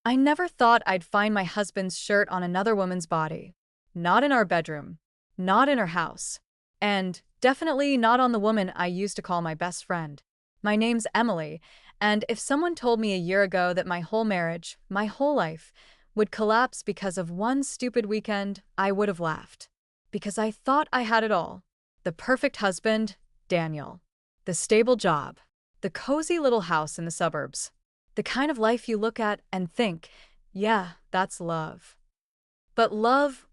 I never thought I'd find my husband's shirt on another woman's body. Not in our bedroom. Not in her house. And definitely not on the woman I used to call my best friend. My name's Emily, and if someone told me a year ago that my whole marriage, my whole life, would collapse because of one stupid weekend, I would have laughed. Because I thought I had it all. The perfect husband, Daniel. The stable job. The cozy little house in the suburbs. The kind of life you look at and think, yeah, that's love. But love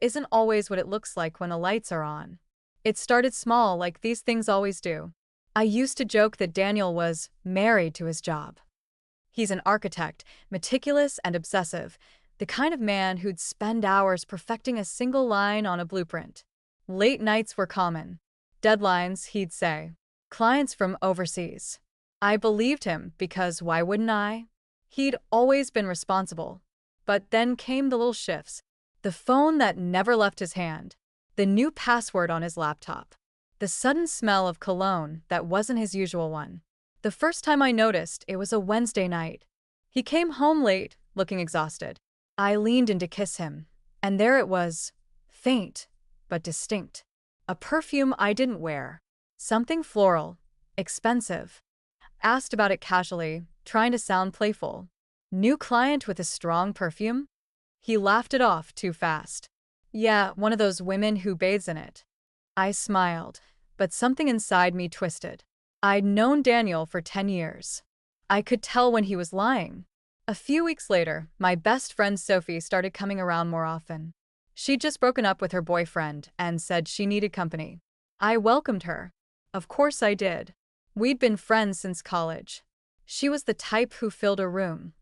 isn't always what it looks like when the lights are on. It started small, like these things always do. I used to joke that Daniel was married to his job. He's an architect, meticulous and obsessive, the kind of man who'd spend hours perfecting a single line on a blueprint. Late nights were common. Deadlines, he'd say. Clients from overseas. I believed him because why wouldn't I? He'd always been responsible. But then came the little shifts. The phone that never left his hand. The new password on his laptop. The sudden smell of cologne that wasn't his usual one. The first time I noticed, it was a Wednesday night. He came home late, looking exhausted. I leaned in to kiss him, and there it was, faint, but distinct. A perfume I didn't wear. Something floral, expensive. Asked about it casually, trying to sound playful. New client with a strong perfume? He laughed it off too fast. Yeah, one of those women who bathes in it. I smiled, but something inside me twisted. I'd known Daniel for 10 years. I could tell when he was lying. A few weeks later, my best friend Sophie started coming around more often. She'd just broken up with her boyfriend and said she needed company. I welcomed her. Of course I did. We'd been friends since college. She was the type who filled a room.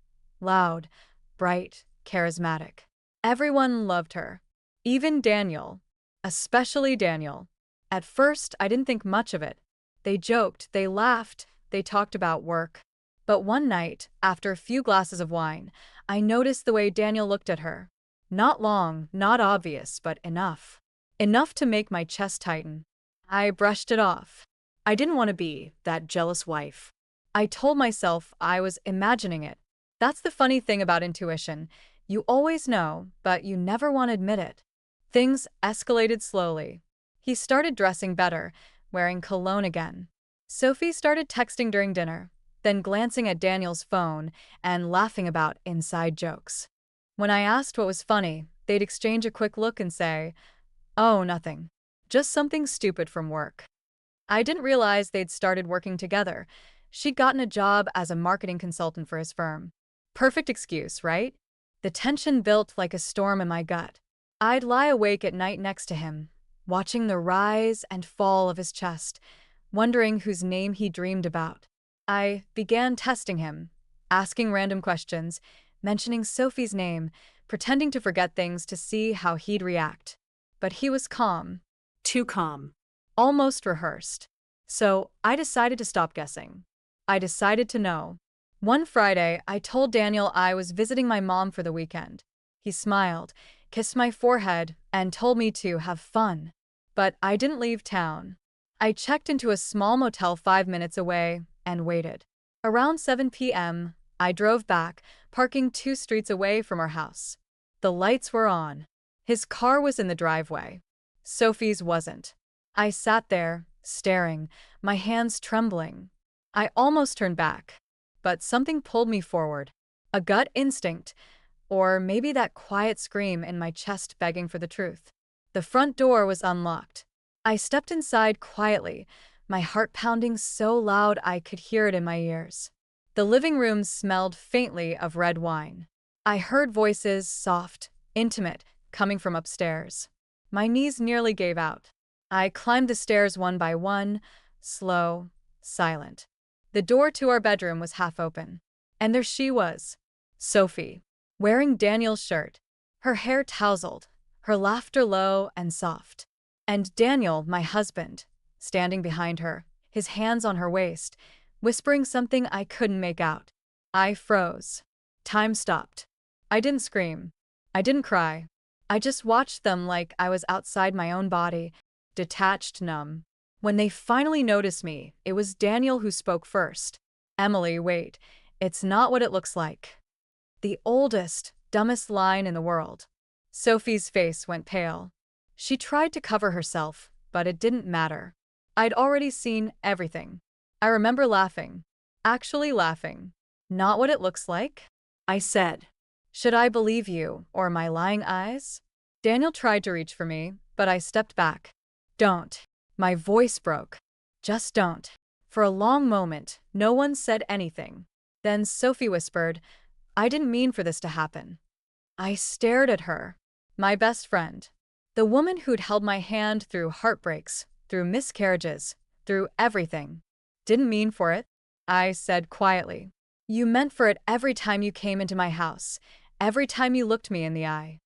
Loud, bright, charismatic. Everyone loved her. Even Daniel. Especially Daniel. At first, I didn't think much of it. They joked, they laughed, they talked about work. But one night, after a few glasses of wine, I noticed the way Daniel looked at her. Not long, not obvious, but enough. Enough to make my chest tighten. I brushed it off. I didn't want to be that jealous wife. I told myself I was imagining it. That's the funny thing about intuition. You always know, but you never want to admit it. Things escalated slowly. He started dressing better, wearing cologne again. Sophie started texting during dinner, then glancing at Daniel's phone and laughing about inside jokes. When I asked what was funny, they'd exchange a quick look and say, "Oh, nothing. Just something stupid from work." I didn't realize they'd started working together. She'd gotten a job as a marketing consultant for his firm. Perfect excuse, right? The tension built like a storm in my gut. I'd lie awake at night next to him, watching the rise and fall of his chest, wondering whose name he dreamed about. I began testing him, asking random questions, mentioning Sophie's name, pretending to forget things to see how he'd react. But he was calm. Too calm. Almost rehearsed. So I decided to stop guessing. I decided to know. One Friday, I told Daniel I was visiting my mom for the weekend. He smiled, kissed my forehead, and told me to have fun. But I didn't leave town. I checked into a small motel 5 minutes away and waited. Around 7 p.m., I drove back, parking 2 streets away from our house. The lights were on. His car was in the driveway. Sophie's wasn't. I sat there, staring, my hands trembling. I almost turned back, but something pulled me forward. A gut instinct, or maybe that quiet scream in my chest begging for the truth. The front door was unlocked. I stepped inside quietly, my heart pounding so loud I could hear it in my ears. The living room smelled faintly of red wine. I heard voices, soft, intimate, coming from upstairs. My knees nearly gave out. I climbed the stairs one by one, slow, silent. The door to our bedroom was half open. And there she was, Sophie, wearing Daniel's shirt, her hair tousled, her laughter low and soft. And Daniel, my husband, standing behind her, his hands on her waist, whispering something I couldn't make out. I froze. Time stopped. I didn't scream. I didn't cry. I just watched them like I was outside my own body, detached, numb. When they finally noticed me, it was Daniel who spoke first. "Emily, wait. It's not what it looks like." The oldest, dumbest line in the world. Sophie's face went pale. She tried to cover herself, but it didn't matter. I'd already seen everything. I remember laughing. Actually laughing. Not what it looks like, I said. Should I believe you, or my lying eyes? Daniel tried to reach for me, but I stepped back. Don't. My voice broke. Just don't. For a long moment, no one said anything. Then Sophie whispered, I didn't mean for this to happen. I stared at her. My best friend. The woman who'd held my hand through heartbreaks, through miscarriages, through everything. Didn't mean for it, I said quietly. You meant for it every time you came into my house, every time you looked me in the eye.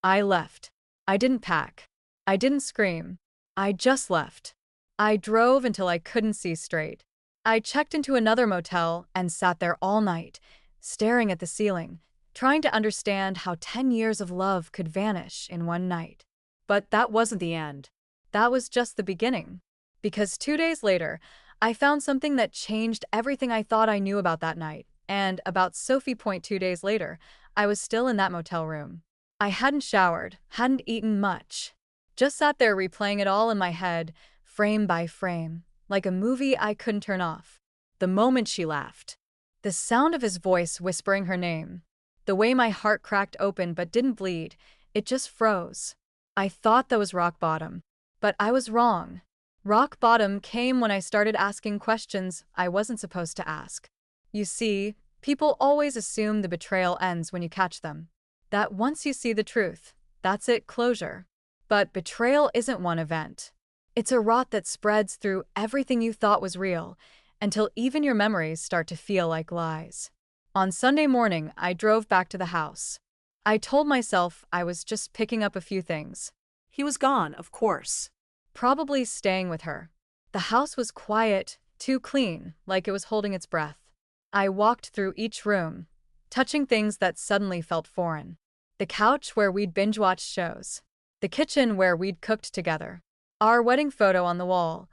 I left. I didn't pack. I didn't scream. I just left. I drove until I couldn't see straight. I checked into another motel and sat there all night, staring at the ceiling, trying to understand how 10 years of love could vanish in one night. But that wasn't the end. That was just the beginning. Because 2 days later, I found something that changed everything I thought I knew about that night, and about Sophie. 2 days later, I was still in that motel room. I hadn't showered, hadn't eaten much. Just sat there replaying it all in my head, frame by frame, like a movie I couldn't turn off. The moment she laughed. The sound of his voice whispering her name. The way my heart cracked open but didn't bleed, it just froze. I thought that was rock bottom. But I was wrong. Rock bottom came when I started asking questions I wasn't supposed to ask. You see, people always assume the betrayal ends when you catch them. That once you see the truth, that's it, closure. But betrayal isn't one event. It's a rot that spreads through everything you thought was real, until even your memories start to feel like lies. On Sunday morning, I drove back to the house. I told myself I was just picking up a few things. He was gone, of course. Probably staying with her. The house was quiet, too clean, like it was holding its breath. I walked through each room, touching things that suddenly felt foreign. The couch where we'd binge-watched shows. The kitchen where we'd cooked together. Our wedding photo on the wall.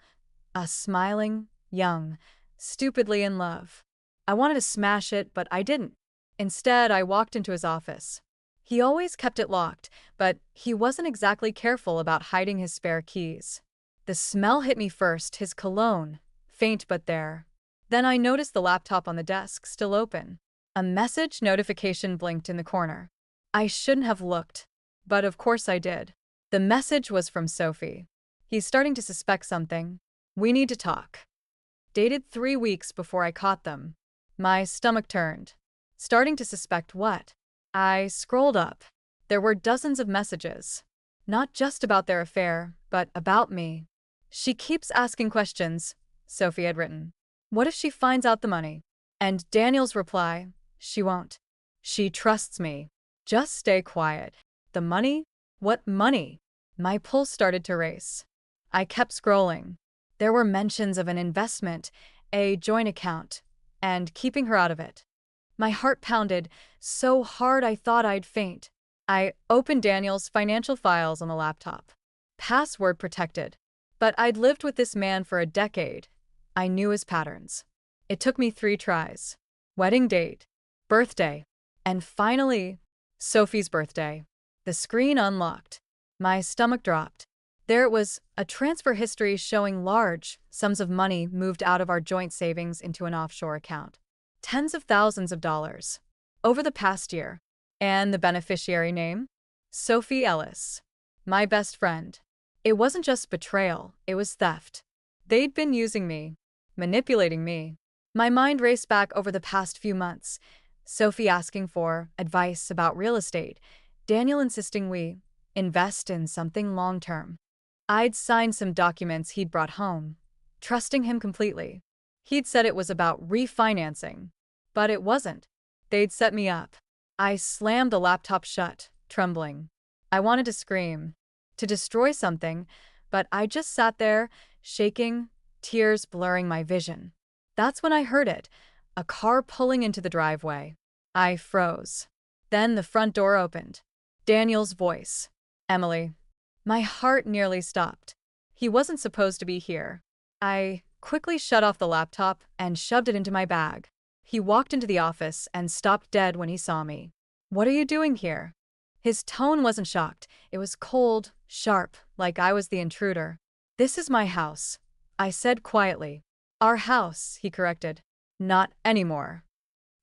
Us smiling, young, stupidly in love. I wanted to smash it, but I didn't. Instead, I walked into his office. He always kept it locked, but he wasn't exactly careful about hiding his spare keys. The smell hit me first, his cologne, faint but there. Then I noticed the laptop on the desk, still open. A message notification blinked in the corner. I shouldn't have looked, but of course I did. The message was from Sophie. He's starting to suspect something. We need to talk. Dated 3 weeks before I caught them. My stomach turned. Starting to suspect what? I scrolled up. There were dozens of messages. Not just about their affair, but about me. She keeps asking questions, Sophie had written. What if she finds out the money? And Daniel's reply, she won't. She trusts me. Just stay quiet. The money? What money? My pulse started to race. I kept scrolling. There were mentions of an investment, a joint account, and keeping her out of it. My heart pounded so hard I thought I'd faint. I opened Daniel's financial files on the laptop. Password protected. But I'd lived with this man for a decade. I knew his patterns. It took me 3 tries. Wedding date, birthday, and finally, Sophie's birthday. The screen unlocked. My stomach dropped. There it was, a transfer history showing large sums of money moved out of our joint savings into an offshore account. Tens of thousands of dollars. Over the past year. And the beneficiary name? Sophie Ellis. My best friend. It wasn't just betrayal, it was theft. They'd been using me. Manipulating me. My mind raced back over the past few months. Sophie asking for advice about real estate. Daniel insisting we invest in something long-term. I'd signed some documents he'd brought home, trusting him completely. He'd said it was about refinancing, but it wasn't. They'd set me up. I slammed the laptop shut, trembling. I wanted to scream, to destroy something, but I just sat there, shaking, tears blurring my vision. That's when I heard it, a car pulling into the driveway. I froze. Then the front door opened. Daniel's voice. Emily. My heart nearly stopped. He wasn't supposed to be here. I quickly shut off the laptop and shoved it into my bag. He walked into the office and stopped dead when he saw me. What are you doing here? His tone wasn't shocked. It was cold, sharp, like I was the intruder. This is my house, I said quietly. Our house, he corrected. Not anymore.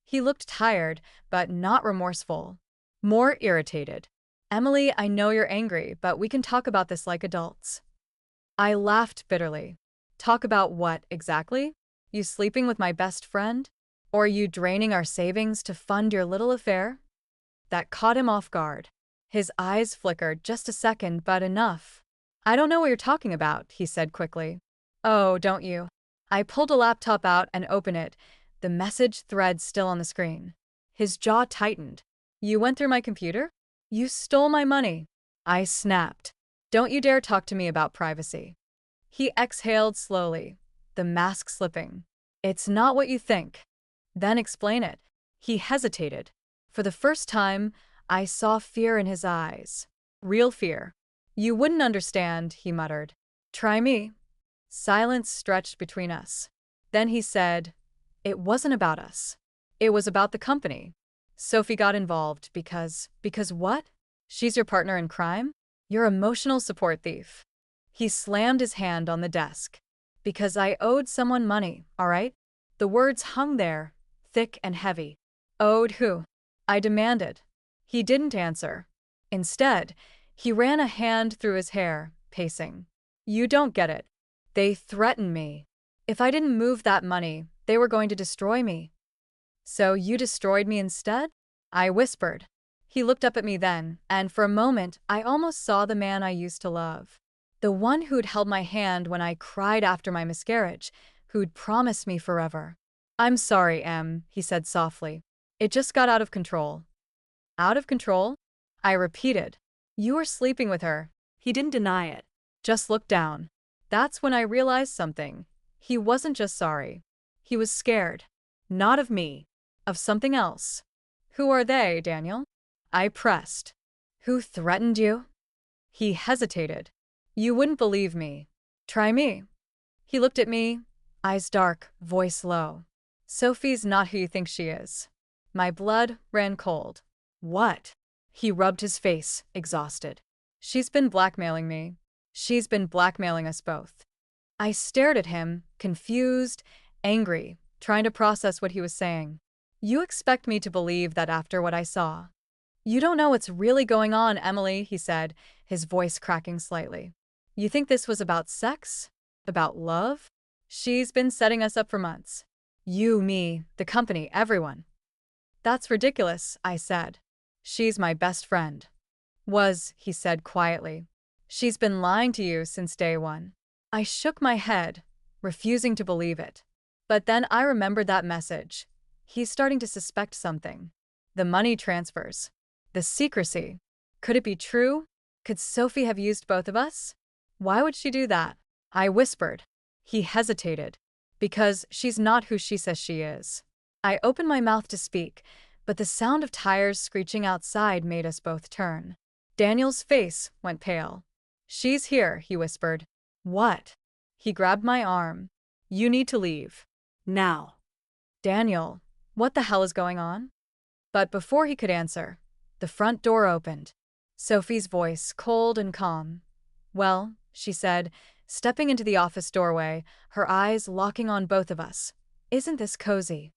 He looked tired, but not remorseful. More irritated. Emily, I know you're angry, but we can talk about this like adults. I laughed bitterly. Talk about what, exactly? You sleeping with my best friend? Or you draining our savings to fund your little affair? That caught him off guard. His eyes flickered just a second, but enough. I don't know what you're talking about, he said quickly. Oh, don't you? I pulled a laptop out and opened it, the message thread still on the screen. His jaw tightened. You went through my computer? You stole my money. I snapped. Don't you dare talk to me about privacy. He exhaled slowly, the mask slipping. It's not what you think. Then explain it. He hesitated. For the first time, I saw fear in his eyes. Real fear. You wouldn't understand, he muttered. Try me. Silence stretched between us. Then he said, it wasn't about us. It was about the company. Sophie got involved because what? She's your partner in crime? Your emotional support thief. He slammed his hand on the desk. Because I owed someone money, all right? The words hung there, thick and heavy. Owed who? I demanded. He didn't answer. Instead, he ran a hand through his hair, pacing. You don't get it. They threatened me. If I didn't move that money, they were going to destroy me. So you destroyed me instead? I whispered. He looked up at me then, and for a moment, I almost saw the man I used to love. The one who'd held my hand when I cried after my miscarriage, who'd promised me forever. I'm sorry, Em, he said softly. It just got out of control. Out of control? I repeated. You were sleeping with her. He didn't deny it. Just looked down. That's when I realized something. He wasn't just sorry. He was scared. Not of me. Of something else. Who are they, Daniel? I pressed. Who threatened you? He hesitated. You wouldn't believe me. Try me. He looked at me, eyes dark, voice low. Sophie's not who you think she is. My blood ran cold. What? He rubbed his face, exhausted. She's been blackmailing me. She's been blackmailing us both. I stared at him, confused, angry, trying to process what he was saying. You expect me to believe that after what I saw? You don't know what's really going on, Emily, he said, his voice cracking slightly. You think this was about sex? About love? She's been setting us up for months. You, me, the company, everyone. That's ridiculous, I said. She's my best friend. Was, he said quietly. She's been lying to you since day one. I shook my head, refusing to believe it. But then I remembered that message. He's starting to suspect something. The money transfers. The secrecy. Could it be true? Could Sophie have used both of us? Why would she do that? I whispered. He hesitated. Because she's not who she says she is. I opened my mouth to speak, but the sound of tires screeching outside made us both turn. Daniel's face went pale. She's here, he whispered. What? He grabbed my arm. You need to leave. Now. Daniel, what the hell is going on? But before he could answer, the front door opened. Sophie's voice, cold and calm. Well, she said, stepping into the office doorway, her eyes locking on both of us. Isn't this cozy?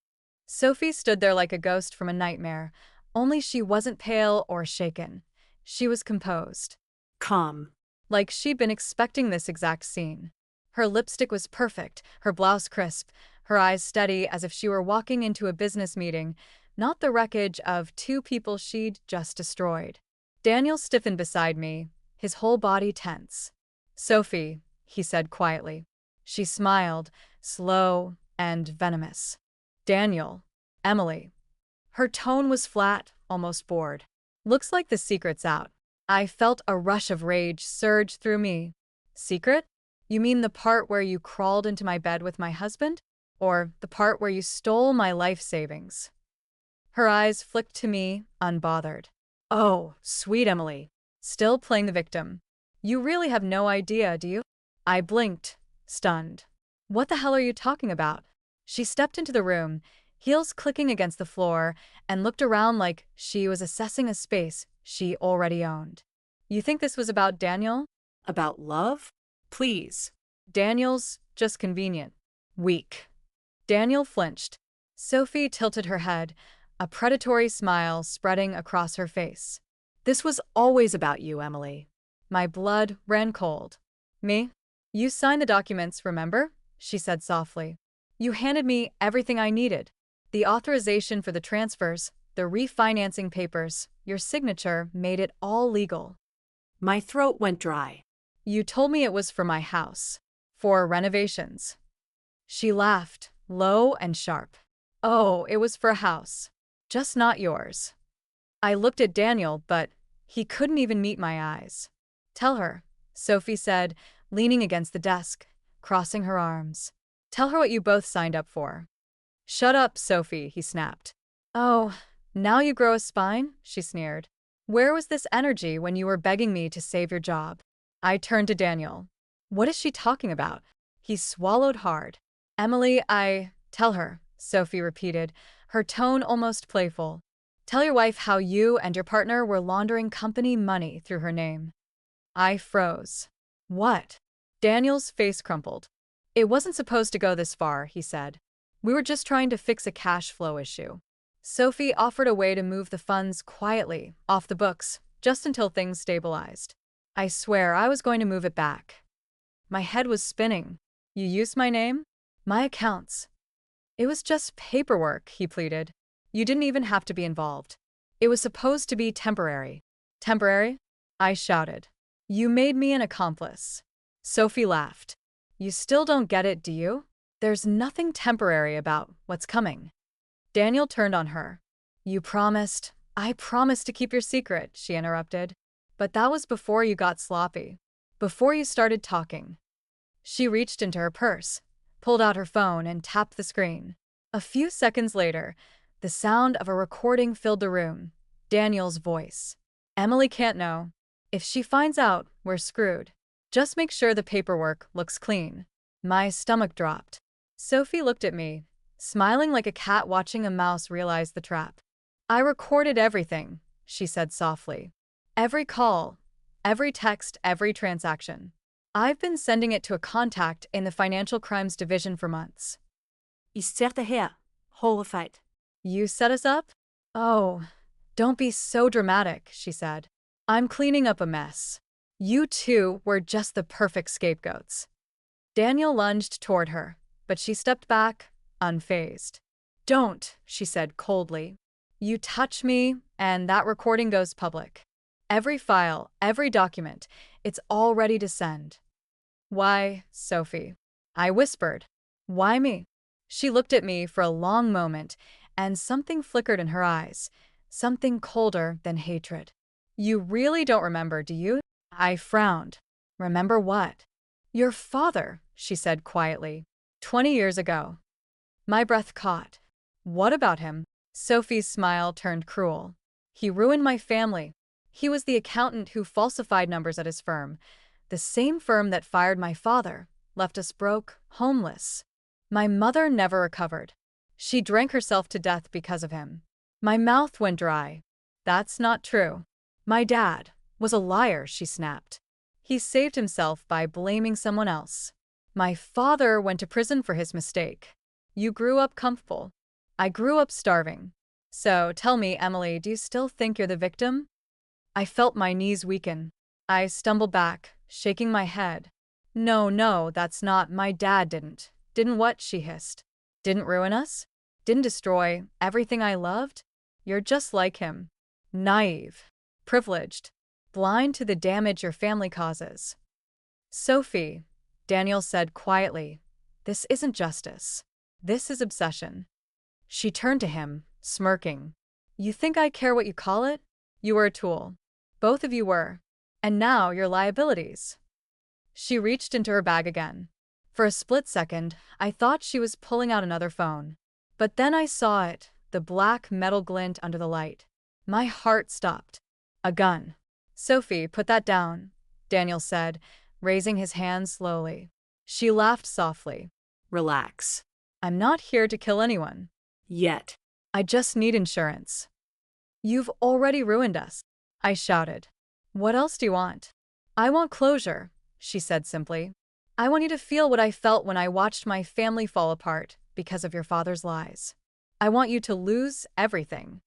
Sophie stood there like a ghost from a nightmare, only she wasn't pale or shaken. She was composed. Calm. Like she'd been expecting this exact scene. Her lipstick was perfect, her blouse crisp, her eyes steady as if she were walking into a business meeting, not the wreckage of two people she'd just destroyed. Daniel stiffened beside me, his whole body tense. Sophie, he said quietly. She smiled, slow and venomous. Daniel. Emily. Her tone was flat, almost bored. Looks like the secret's out. I felt a rush of rage surge through me. Secret? You mean the part where you crawled into my bed with my husband? Or the part where you stole my life savings? Her eyes flicked to me, unbothered. Oh, sweet Emily. Still playing the victim. You really have no idea, do you? I blinked, stunned. What the hell are you talking about? She stepped into the room, heels clicking against the floor, and looked around like she was assessing a space she already owned. You think this was about Daniel? About love? Please. Daniel's just convenient. Weak. Daniel flinched. Sophie tilted her head, a predatory smile spreading across her face. This was always about you, Emily. My blood ran cold. Me? You signed the documents, remember? She said softly. You handed me everything I needed. The authorization for the transfers, the refinancing papers, your signature made it all legal. My throat went dry. You told me it was for my house. For renovations. She laughed, low and sharp. Oh, it was for a house. Just not yours. I looked at Daniel, but he couldn't even meet my eyes. Tell her, Sophie said, leaning against the desk, crossing her arms. Tell her what you both signed up for. Shut up, Sophie, he snapped. Oh, now you grow a spine? She sneered. Where was this energy when you were begging me to save your job? I turned to Daniel. What is she talking about? He swallowed hard. Emily, tell her, Sophie repeated, her tone almost playful. Tell your wife how you and your partner were laundering company money through her name. I froze. What? Daniel's face crumpled. It wasn't supposed to go this far, he said. We were just trying to fix a cash flow issue. Sophie offered a way to move the funds quietly, off the books, just until things stabilized. I swear I was going to move it back. My head was spinning. You used my name? My accounts. It was just paperwork, he pleaded. You didn't even have to be involved. It was supposed to be temporary. Temporary? I shouted. You made me an accomplice. Sophie laughed. You still don't get it, do you? There's nothing temporary about what's coming. Daniel turned on her. You promised. I promised to keep your secret, she interrupted. But that was before you got sloppy. Before you started talking. She reached into her purse, pulled out her phone, and tapped the screen. A few seconds later, the sound of a recording filled the room. Daniel's voice. Emily can't know. If she finds out, we're screwed. Just make sure the paperwork looks clean. My stomach dropped. Sophie looked at me, smiling like a cat watching a mouse realize the trap. I recorded everything, she said softly. Every call, every text, every transaction. I've been sending it to a contact in the Financial Crimes Division for months. I ser det her. Horrified. You set us up? Oh, don't be so dramatic, she said. I'm cleaning up a mess. You two were just the perfect scapegoats. Daniel lunged toward her, but she stepped back, unfazed. Don't, she said coldly. You touch me, and that recording goes public. Every file, every document, it's all ready to send. Why, Sophie? I whispered. Why me? She looked at me for a long moment, and something flickered in her eyes, something colder than hatred. You really don't remember, do you? I frowned. Remember what? Your father, she said quietly. 20 years ago. My breath caught. What about him? Sophie's smile turned cruel. He ruined my family. He was the accountant who falsified numbers at his firm, the same firm that fired my father, left us broke, homeless. My mother never recovered. She drank herself to death because of him. My mouth went dry. That's not true. My dad was a liar, she snapped. He saved himself by blaming someone else. My father went to prison for his mistake. You grew up comfortable. I grew up starving. So tell me, Emily, do you still think you're the victim? I felt my knees weaken. I stumbled back, shaking my head. No, that's not. My dad didn't. Didn't what? She hissed. Didn't ruin us? Didn't destroy everything I loved? You're just like him. Naive. Privileged. Blind to the damage your family causes. Sophie, Daniel said quietly, this isn't justice. This is obsession. She turned to him, smirking. You think I care what you call it? You were a tool. Both of you were. And now you're liabilities. She reached into her bag again. For a split second, I thought she was pulling out another phone. But then I saw it, the black metal glint under the light. My heart stopped. A gun. Sophie, put that down, Daniel said, raising his hand slowly. She laughed softly. Relax. I'm not here to kill anyone. Yet. I just need insurance. You've already ruined us, I shouted. What else do you want? I want closure, she said simply. I want you to feel what I felt when I watched my family fall apart because of your father's lies. I want you to lose everything.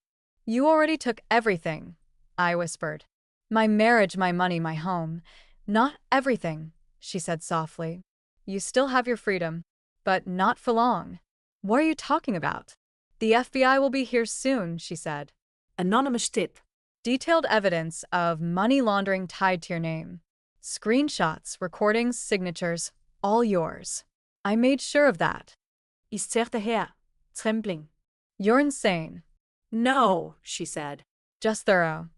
You already took everything, I whispered. My marriage, my money, my home. Not everything, she said softly. You still have your freedom, but not for long. What are you talking about? The FBI will be here soon, she said. Anonymous tip. Detailed evidence of money laundering tied to your name. Screenshots, recordings, signatures, all yours. I made sure of that. Ich zerrte her, trembling. You're insane. No, she said. Just thorough.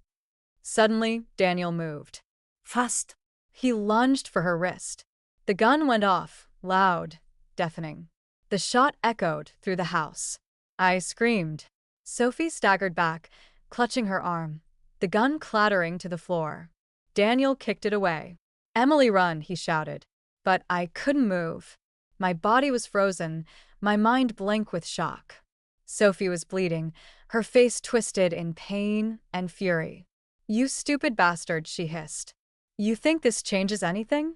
Suddenly, Daniel moved. Fast. He lunged for her wrist. The gun went off, loud, deafening. The shot echoed through the house. I screamed. Sophie staggered back, clutching her arm, the gun clattering to the floor. Daniel kicked it away. Emily, run, he shouted. But I couldn't move. My body was frozen, my mind blank with shock. Sophie was bleeding, her face twisted in pain and fury. You stupid bastard, she hissed. You think this changes anything?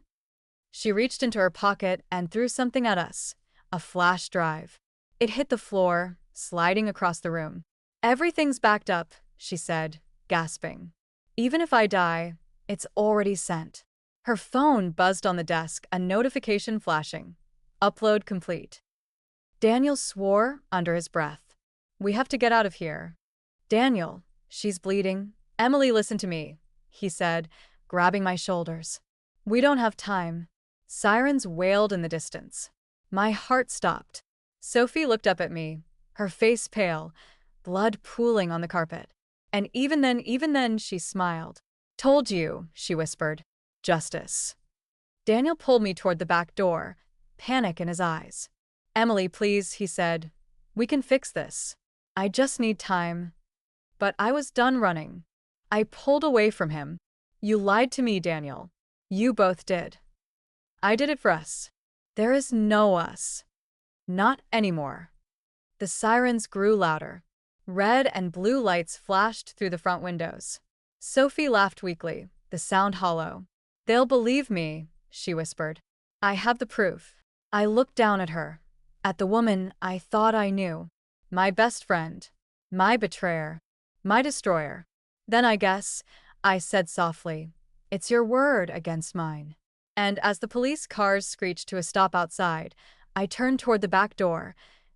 She reached into her pocket and threw something at us, a flash drive. It hit the floor, sliding across the room. Everything's backed up, she said, gasping. Even if I die, it's already sent. Her phone buzzed on the desk, a notification flashing. Upload complete. Daniel swore under his breath. We have to get out of here. Daniel, she's bleeding. Emily, listen to me, he said, grabbing my shoulders. We don't have time. Sirens wailed in the distance. My heart stopped. Sophie looked up at me, her face pale, blood pooling on the carpet. And even then, she smiled. Told you, she whispered. Justice. Daniel pulled me toward the back door, panic in his eyes. Emily, please, he said. We can fix this. I just need time. But I was done running. I pulled away from him. You lied to me, Daniel. You both did. I did it for us. There is no us. Not anymore. The sirens grew louder. Red and blue lights flashed through the front windows. Sophie laughed weakly, the sound hollow. They'll believe me, she whispered. I have the proof. I looked down at her, at the woman I thought I knew. My best friend. My betrayer. My destroyer. Then I guess, I said softly, it's your word against mine. And as the police cars screeched to a stop outside, I turned toward the back door,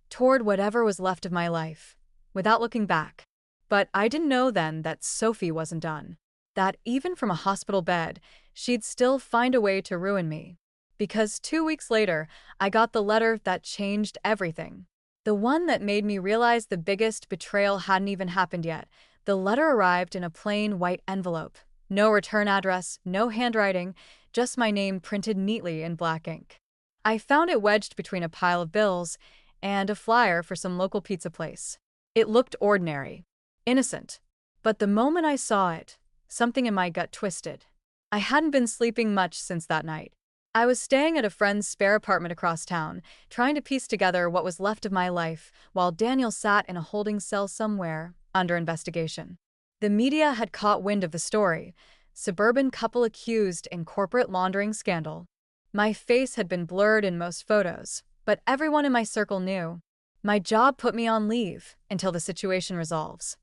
toward whatever was left of my life, without looking back. But I didn't know then that Sophie wasn't done. That even from a hospital bed, she'd still find a way to ruin me. Because 2 weeks later, I got the letter that changed everything. The one that made me realize the biggest betrayal hadn't even happened yet. The letter arrived in a plain white envelope. No return address, no handwriting, just my name printed neatly in black ink. I found it wedged between a pile of bills and a flyer for some local pizza place. It looked ordinary, innocent. But the moment I saw it, something in my gut twisted. I hadn't been sleeping much since that night. I was staying at a friend's spare apartment across town, trying to piece together what was left of my life, while Daniel sat in a holding cell somewhere, under investigation. The media had caught wind of the story. Suburban couple accused in corporate laundering scandal. My face had been blurred in most photos, but everyone in my circle knew. My job put me on leave until the situation resolves.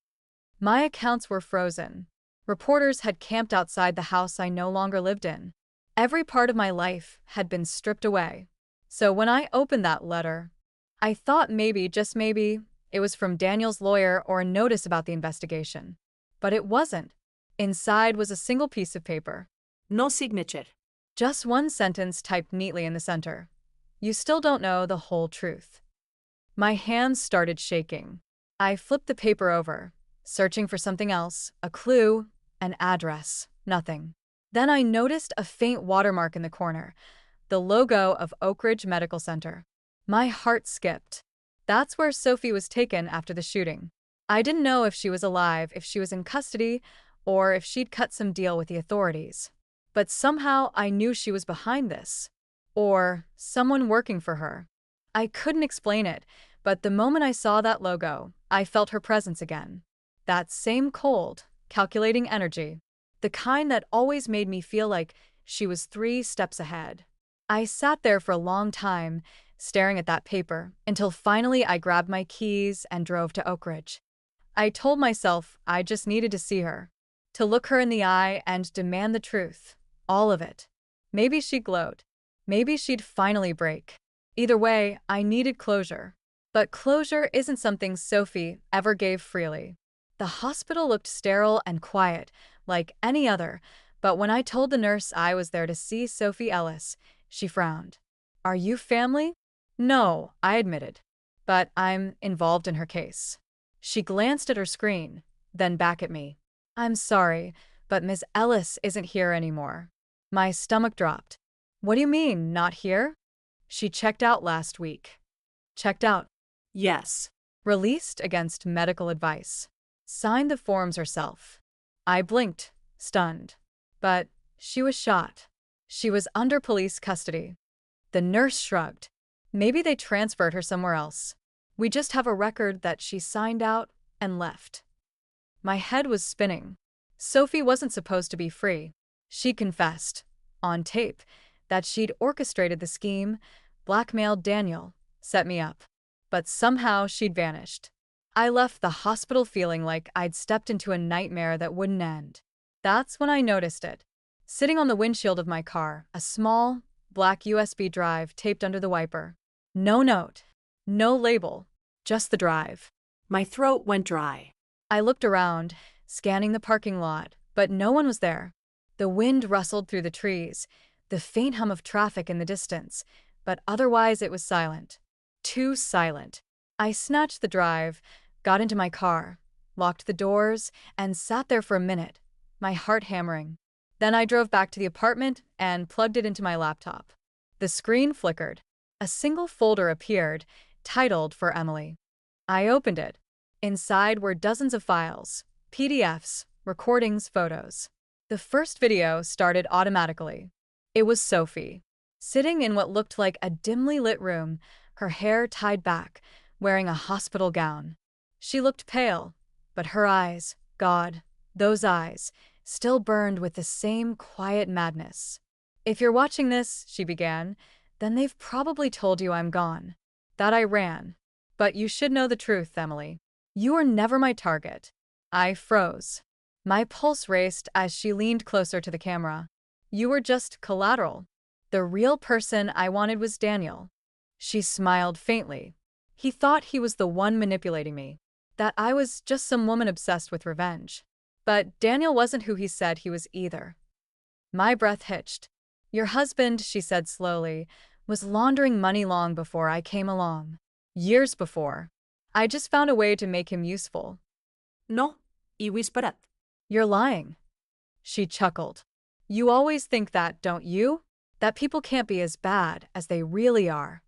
My accounts were frozen. Reporters had camped outside the house I no longer lived in. Every part of my life had been stripped away. So when I opened that letter, I thought maybe, just maybe, it was from Daniel's lawyer or a notice about the investigation. But it wasn't. Inside was a single piece of paper. No signature. Just one sentence typed neatly in the center. You still don't know the whole truth. My hands started shaking. I flipped the paper over, searching for something else, a clue, an address, nothing. Then I noticed a faint watermark in the corner, the logo of Oak Ridge Medical Center. My heart skipped. That's where Sophie was taken after the shooting. I didn't know if she was alive, if she was in custody, or if she'd cut some deal with the authorities. But somehow I knew she was behind this. Or someone working for her. I couldn't explain it, But the moment I saw that logo, I felt her presence again. That same cold, calculating energy. The kind that always made me feel like she was 3 steps ahead. I sat there for a long time, staring at that paper, until finally I grabbed my keys and drove to Oak Ridge. I told myself I just needed to see her, to look her in the eye and demand the truth. All of it. Maybe she'd gloat. Maybe she'd finally break. Either way, I needed closure. But closure isn't something Sophie ever gave freely. The hospital looked sterile and quiet, like any other, but when I told the nurse I was there to see Sophie Ellis, she frowned. Are you family? No, I admitted. But I'm involved in her case. She glanced at her screen, then back at me. I'm sorry, but Ms. Ellis isn't here anymore. My stomach dropped. What do you mean, not here? She checked out last week. Checked out. Yes. Released against medical advice. Signed the forms herself. I blinked, stunned. But she was shot. She was under police custody. The nurse shrugged. Maybe they transferred her somewhere else. We just have a record that she signed out and left. My head was spinning. Sophie wasn't supposed to be free. She confessed, on tape, that she'd orchestrated the scheme, blackmailed Daniel, set me up. But somehow she'd vanished. I left the hospital feeling like I'd stepped into a nightmare that wouldn't end. That's when I noticed it. Sitting on the windshield of my car, a small, black USB drive taped under the wiper. No note, no label, just the drive. My throat went dry. I looked around, scanning the parking lot, but no one was there. The wind rustled through the trees, the faint hum of traffic in the distance, but otherwise it was silent. Too silent. I snatched the drive, got into my car, locked the doors, and sat there for a minute, my heart hammering. Then I drove back to the apartment and plugged it into my laptop. The screen flickered. A single folder appeared, titled for Emily. I opened it. Inside were dozens of files, PDFs, recordings, photos. The first video started automatically. It was Sophie, sitting in what looked like a dimly lit room, her hair tied back, wearing a hospital gown. She looked pale, but her eyes, God, those eyes, still burned with the same quiet madness. If you're watching this, she began, then they've probably told you I'm gone, that I ran. But you should know the truth, Emily. You were never my target. I froze. My pulse raced as she leaned closer to the camera. You were just collateral. The real person I wanted was Daniel. She smiled faintly. He thought he was the one manipulating me, that I was just some woman obsessed with revenge. But Daniel wasn't who he said he was either. My breath hitched. Your husband, she said slowly, was laundering money long before I came along. Years before. I just found a way to make him useful. No, y whispered. You're lying. She chuckled. You always think that, don't you? That people can't be as bad as they really are.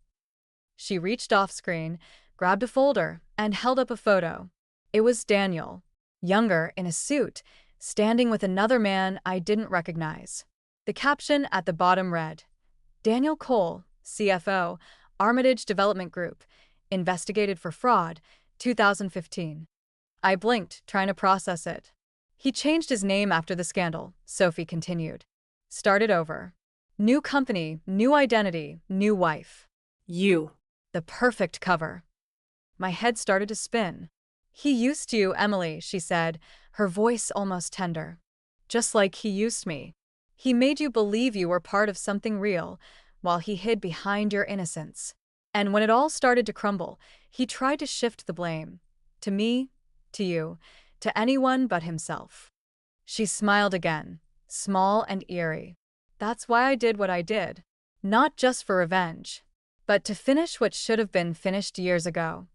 She reached off screen, grabbed a folder, and held up a photo. It was Daniel, younger, in a suit, standing with another man I didn't recognize. The caption at the bottom read, Daniel Cole, CFO, Armitage Development Group, investigated for fraud, 2015. I blinked, trying to process it. He changed his name after the scandal, Sophie continued. Started over. New company, new identity, new wife. You. The perfect cover. My head started to spin. He used you, Emily, she said, her voice almost tender. Just like he used me. He made you believe you were part of something real, while he hid behind your innocence. And when it all started to crumble, he tried to shift the blame. To me, to you, to anyone but himself. She smiled again, small and eerie. That's why I did what I did. Not just for revenge, but to finish what should have been finished years ago.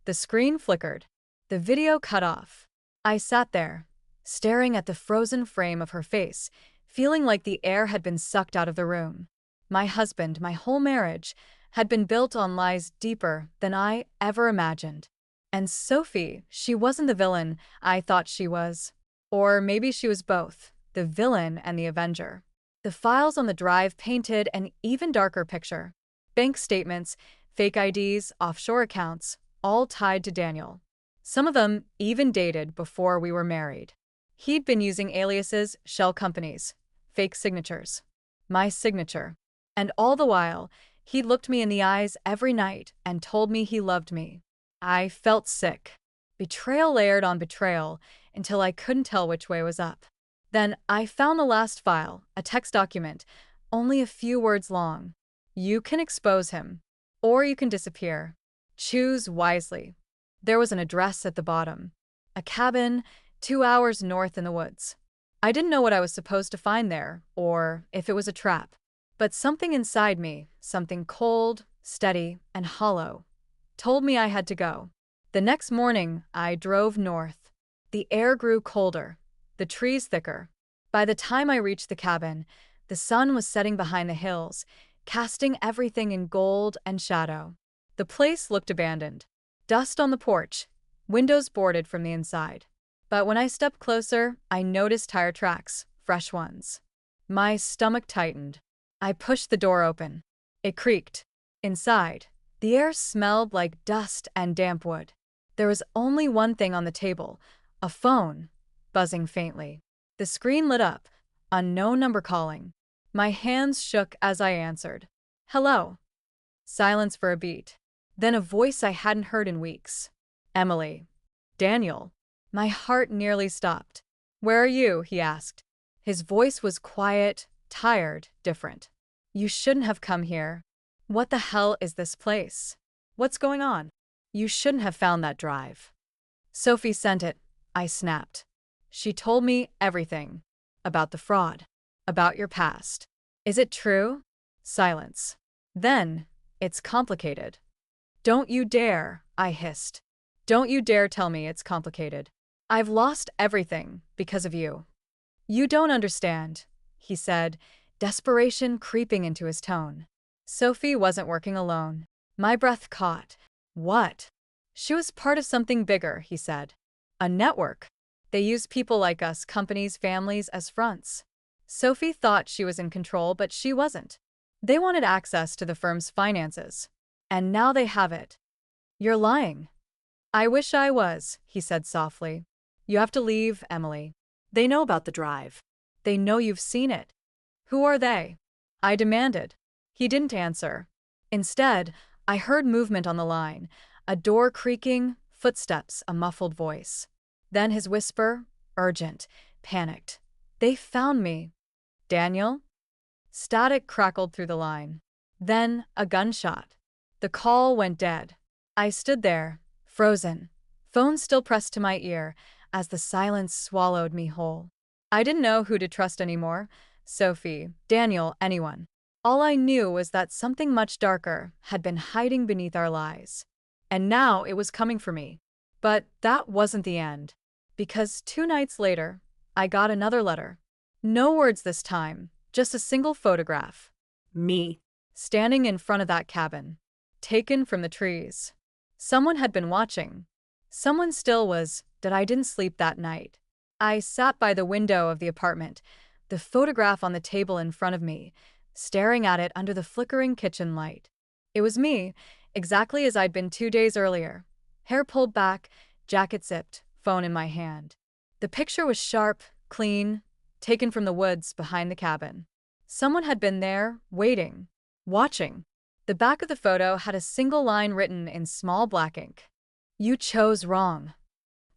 The screen flickered. The video cut off. I sat there, staring at the frozen frame of her face, feeling like the air had been sucked out of the room. My husband, my whole marriage, had been built on lies deeper than I ever imagined. And Sophie, she wasn't the villain I thought she was. Or maybe she was both, the villain and the avenger. The files on the drive painted an even darker picture. Bank statements, Fake IDs, offshore accounts, all tied to Daniel. Some of them even dated before we were married. He'd been using aliases, shell companies, fake signatures. My signature. And all the while, he looked me in the eyes every night and told me he loved me. I felt sick. Betrayal layered on betrayal until I couldn't tell which way was up. Then I found the last file, a text document, only a few words long. You can expose him, or you can disappear. Choose wisely. There was an address at the bottom. A cabin, 2 hours north in the woods. I didn't know what I was supposed to find there, or if it was a trap. But something inside me, something cold, steady, and hollow, told me I had to go. The next morning, I drove north. The air grew colder, the trees thicker. By the time I reached the cabin, the sun was setting behind the hills, casting everything in gold and shadow. The place looked abandoned. Dust on the porch, windows boarded from the inside. But when I stepped closer, I noticed tire tracks, fresh ones. My stomach tightened. I pushed the door open. It creaked. Inside, the air smelled like dust and damp wood. There was only one thing on the table, a phone, buzzing faintly. The screen lit up, unknown number calling. My hands shook as I answered. Hello. Silence for a beat. Then a voice I hadn't heard in weeks. Emily. Daniel. My heart nearly stopped. Where are you? He asked. His voice was quiet, tired, different. You shouldn't have come here. What the hell is this place? What's going on? You shouldn't have found that drive. Sophie sent it, I snapped. She told me everything. About the fraud. About your past. Is it true? Silence. Then, it's complicated. Don't you dare, I hissed. Don't you dare tell me it's complicated. I've lost everything because of you. You don't understand, he said, desperation creeping into his tone. Sophie wasn't working alone. My breath caught. What? She was part of something bigger, he said. A network. They use people like us, companies, families, as fronts. Sophie thought she was in control, but she wasn't. They wanted access to the firm's finances. And now they have it. You're lying. I wish I was, he said softly. You have to leave, Emily. They know about the drive. They know you've seen it. Who are they? I demanded. He didn't answer. Instead, I heard movement on the line, a door creaking, footsteps, a muffled voice. Then his whisper, urgent, panicked. They found me. Daniel? Static crackled through the line. Then a gunshot. The call went dead. I stood there, frozen, phone still pressed to my ear, as the silence swallowed me whole. I didn't know who to trust anymore. Sophie, Daniel, anyone. All I knew was that something much darker had been hiding beneath our lies. And now it was coming for me. But that wasn't the end. Because 2 nights later, I got another letter. No words this time, just a single photograph. Me. Standing in front of that cabin. Taken from the trees. Someone had been watching. Someone still was, that I didn't sleep that night. I sat by the window of the apartment, the photograph on the table in front of me, staring at it under the flickering kitchen light. It was me, exactly as I'd been 2 days earlier. Hair pulled back, jacket zipped, phone in my hand. The picture was sharp, clean, taken from the woods behind the cabin. Someone had been there, waiting, watching. The back of the photo had a single line written in small black ink. You chose wrong.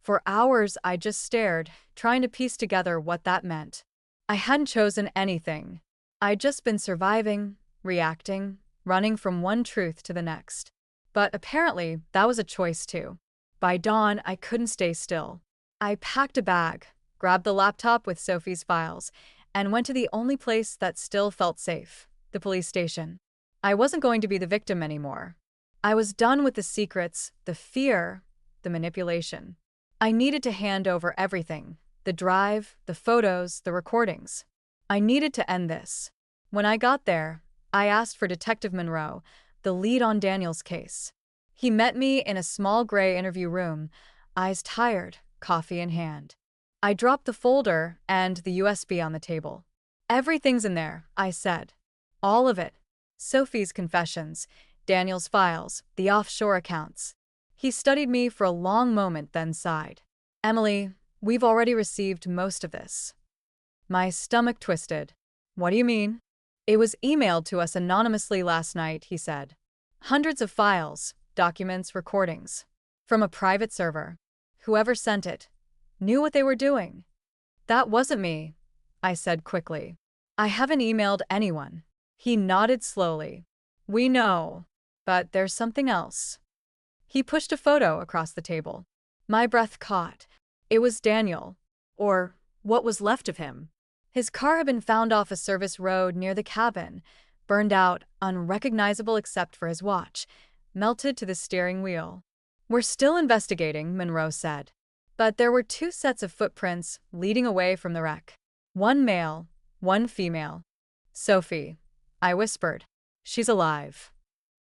For hours I just stared, trying to piece together what that meant. I hadn't chosen anything. I'd just been surviving, reacting, running from one truth to the next. But apparently, that was a choice too. By dawn, I couldn't stay still. I packed a bag, grabbed the laptop with Sophie's files, and went to the only place that still felt safe, the police station. I wasn't going to be the victim anymore. I was done with the secrets, the fear, the manipulation. I needed to hand over everything, the drive, the photos, the recordings. I needed to end this. When I got there, I asked for Detective Monroe, the lead on Daniel's case. He met me in a small gray interview room, eyes tired, coffee in hand. I dropped the folder and the USB on the table. Everything's in there, I said. All of it. Sophie's confessions, Daniel's files, the offshore accounts. He studied me for a long moment, then sighed. Emily, we've already received most of this. My stomach twisted. What do you mean? It was emailed to us anonymously last night, he said. Hundreds of files, documents, recordings. From a private server. Whoever sent it knew what they were doing. That wasn't me, I said quickly. I haven't emailed anyone. He nodded slowly. We know, but there's something else. He pushed a photo across the table. My breath caught. It was Daniel. Or what was left of him. His car had been found off a service road near the cabin, burned out, unrecognizable except for his watch, melted to the steering wheel. We're still investigating, Monroe said. But there were two sets of footprints leading away from the wreck. One male, one female. Sophie, I whispered. She's alive.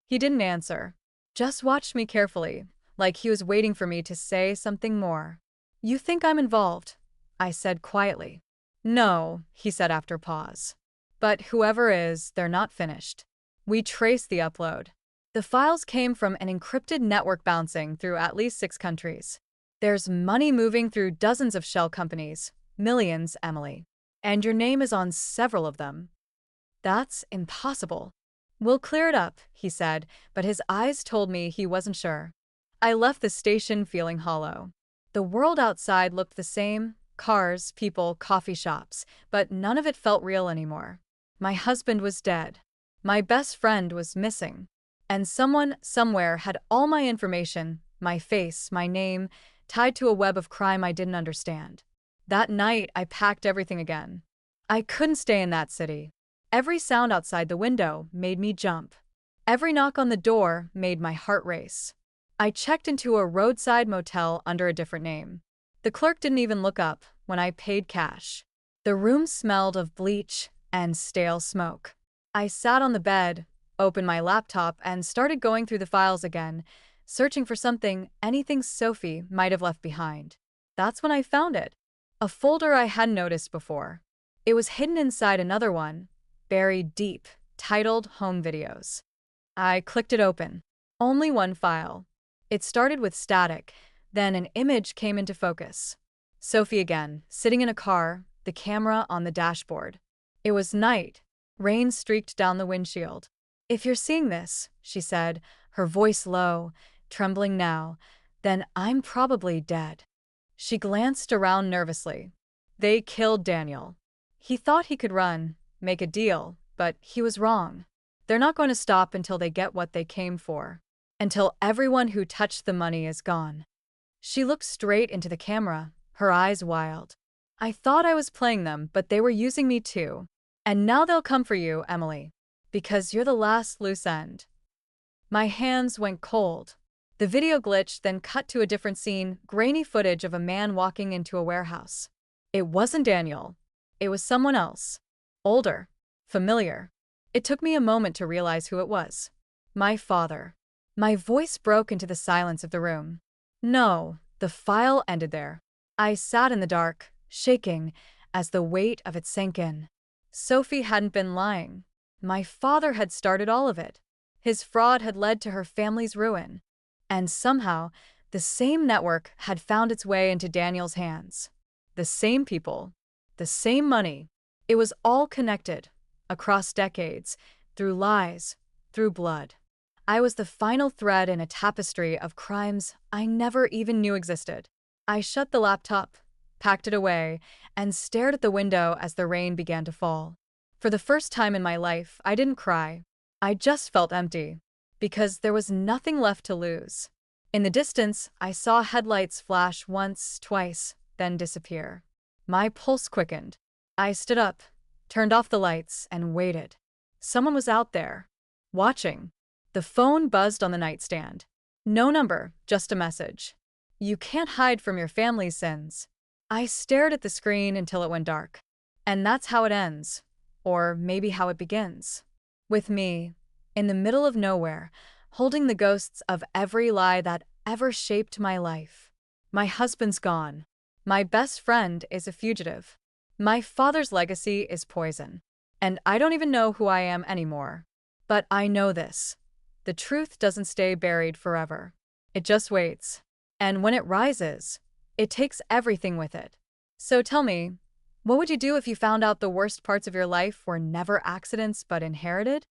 He didn't answer. Just watched me carefully, like he was waiting for me to say something more. You think I'm involved? I said quietly. No, he said after a pause. But whoever is, they're not finished. We traced the upload. The files came from an encrypted network bouncing through at least 6 countries. There's money moving through dozens of shell companies. Millions, Emily. And your name is on several of them. That's impossible. We'll clear it up, he said, but his eyes told me he wasn't sure. I left the station feeling hollow. The world outside looked the same. Cars, people, coffee shops, but none of it felt real anymore. My husband was dead. My best friend was missing. And someone, somewhere, had all my information, my face, my name, tied to a web of crime I didn't understand. That night, I packed everything again. I couldn't stay in that city. Every sound outside the window made me jump. Every knock on the door made my heart race. I checked into a roadside motel under a different name. The clerk didn't even look up when I paid cash. The room smelled of bleach and stale smoke. I sat on the bed, opened my laptop, and started going through the files again, searching for something, anything Sophie might have left behind. That's when I found it. A folder I hadn't noticed before. It was hidden inside another one, buried deep, titled Home Videos. I clicked it open. Only one file. It started with static, then an image came into focus. Sophie again, sitting in a car, the camera on the dashboard. It was night. Rain streaked down the windshield. If you're seeing this, she said, her voice low, trembling now, then I'm probably dead. She glanced around nervously. They killed Daniel. He thought he could run, make a deal, but he was wrong. They're not going to stop until they get what they came for. Until everyone who touched the money is gone. She looked straight into the camera, her eyes wild. I thought I was playing them, but they were using me too. And now they'll come for you, Emily. Because you're the last loose end. My hands went cold. The video glitched, then cut to a different scene, grainy footage of a man walking into a warehouse. It wasn't Daniel. It was someone else. Older. Familiar. It took me a moment to realize who it was. My father. My voice broke into the silence of the room. No, the file ended there. I sat in the dark, shaking, as the weight of it sank in. Sophie hadn't been lying. My father had started all of it. His fraud had led to her family's ruin. And somehow, the same network had found its way into Daniel's hands. The same people. The same money. It was all connected. Across decades. Through lies. Through blood. I was the final thread in a tapestry of crimes I never even knew existed. I shut the laptop, packed it away, and stared at the window as the rain began to fall. For the first time in my life, I didn't cry. I just felt empty, because there was nothing left to lose. In the distance, I saw headlights flash once, twice, then disappear. My pulse quickened. I stood up, turned off the lights, and waited. Someone was out there, watching. The phone buzzed on the nightstand. No number, just a message. You can't hide from your family's sins. I stared at the screen until it went dark. And that's how it ends. Or maybe how it begins. With me, in the middle of nowhere, holding the ghosts of every lie that ever shaped my life. My husband's gone. My best friend is a fugitive. My father's legacy is poison. And I don't even know who I am anymore. But I know this. The truth doesn't stay buried forever. It just waits. And when it rises, it takes everything with it. So tell me, what would you do if you found out the worst parts of your life were never accidents but inherited?